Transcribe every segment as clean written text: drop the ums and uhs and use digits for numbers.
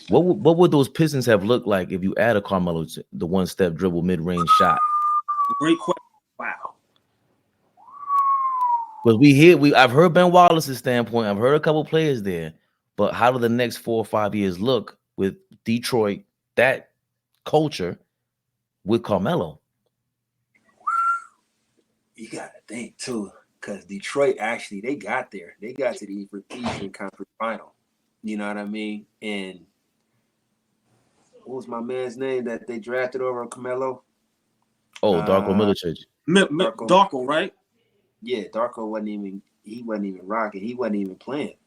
What would those Pistons have looked like if you add a Carmelo to the one-step dribble mid-range shot? Great question. Wow. Because I've heard Ben Wallace's standpoint. I've heard a couple players there, but how do the next 4 or 5 years look with Detroit, that culture with Carmelo? You gotta think too, because Detroit actually they got there. They got to the Eastern Conference Final. You know what I mean? And what was my man's name that they drafted over Carmelo? Oh, Darko Milicic. Darko, right? Yeah, Darko wasn't even rocking. He wasn't even playing.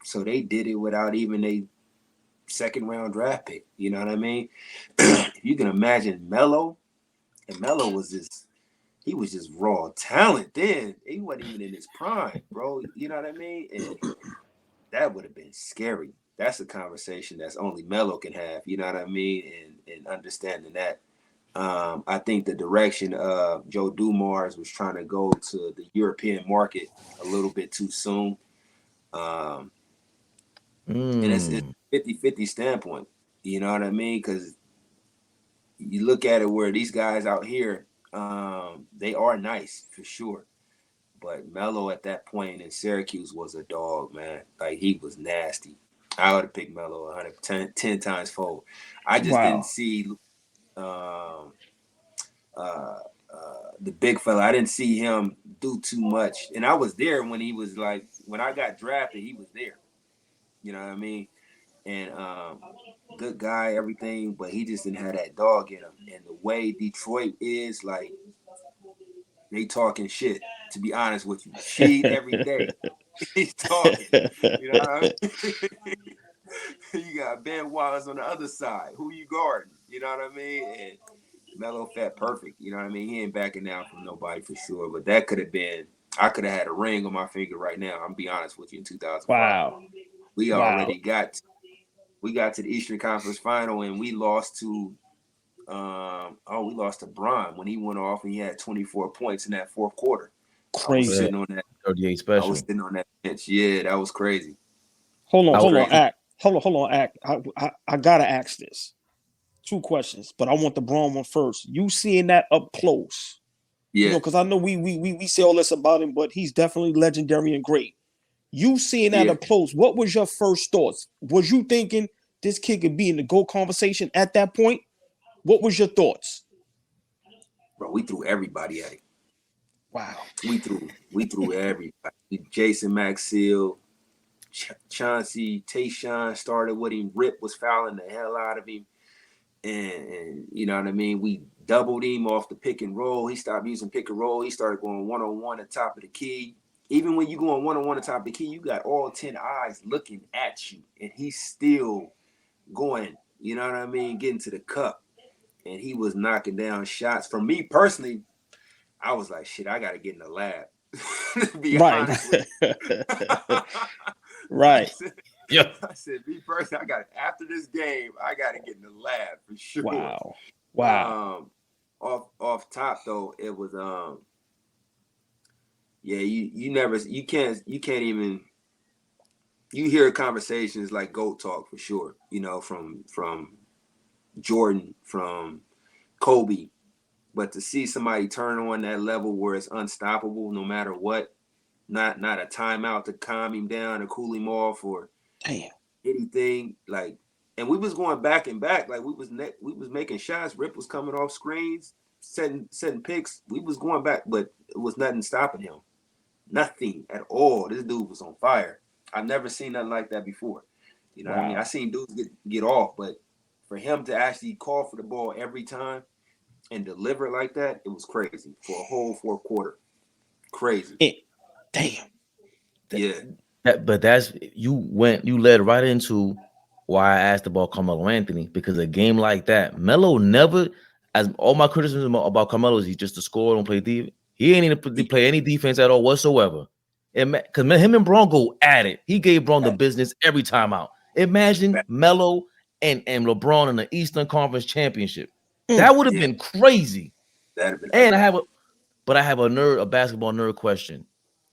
So they did it without even a second round draft pick. You know what I mean? You can imagine Melo, and Melo was just raw talent then. He wasn't even in his prime, bro. You know what I mean? And that would have been scary. That's a conversation that's only Melo can have. You know what I mean? And understanding that. I think the direction of Joe Dumars was trying to go to the European market a little bit too soon. And it's 50-50 standpoint. You know what I mean? Because you look at it where these guys out here, they are nice for sure. But Melo at that point in Syracuse was a dog, man. Like, he was nasty. I would have picked Melo 110 times fold. I just didn't see the big fella. I didn't see him do too much. And I was there when he was like, when I got drafted, he was there. You know what I mean? And good guy, everything, but he just didn't have that dog in him. And the way Detroit is, like, they talking shit, to be honest with you. Shit every day. He's talking. You know what I mean? You got Ben Wallace on the other side. Who you guarding? You know what I mean? And Melo fat perfect. You know what I mean? He ain't backing down from nobody for sure. But that could have been, I could have had a ring on my finger right now. I'm gonna be honest with you. In 2005, we already got to the Eastern Conference Final, and we lost to Bron when he went off and he had 24 points in that fourth quarter. Crazy. I was sitting on that 38 special. I was sitting on that bench. Yeah, that was crazy. Hold on, Ack. I gotta ask this. 2 questions, but I want the Braun one first. You seeing that up close? Yeah. You know, because I know we say all this about him, but he's definitely legendary and great. You seeing that up close, what was your first thoughts? Was you thinking this kid could be in the GOAT conversation at that point? What was your thoughts? Bro, we threw everybody at him. Wow. We threw everybody. Jason Maxill, Chauncey, Tayshaun started with him. Rip was fouling the hell out of him. And you know what I mean? We doubled him off the pick and roll. He stopped using pick and roll. He started going one-on-one at the top of the key. Even when you go on one-on-one at the top of the key, you got all 10 eyes looking at you. And he's still going, you know what I mean, getting to the cup. And he was knocking down shots. For me personally, I was like, shit, I got to get in the lab. To be honest with you. Right. I said, me personally, after this game, I got to get in the lab for sure. Wow. Off top though, it was you can't even, you hear conversations like GOAT talk for sure, you know, from Jordan, from Kobe, but to see somebody turn on that level where it's unstoppable no matter what, not a timeout to calm him down or cool him off or anything, like, and we was going back and back, like we was making shots. Rip was coming off screens, setting picks. We was going back, but it was nothing stopping him. Nothing at all. This dude was on fire. I've never seen nothing like that before. You know what I mean? I seen dudes get off, but for him to actually call for the ball every time and deliver it like that, it was crazy for a whole fourth quarter. Crazy. Damn. Yeah. But that's you led right into why I asked about Carmelo Anthony, because a game like that, Melo never, as all my criticism about Carmelo is he's just a scorer, don't play defense. He ain't even to play any defense at all whatsoever. Because him and Braun go at it. He gave Braun the business every time out. Imagine Melo and LeBron in the Eastern Conference Championship. That would have been crazy. And I have a basketball nerd question.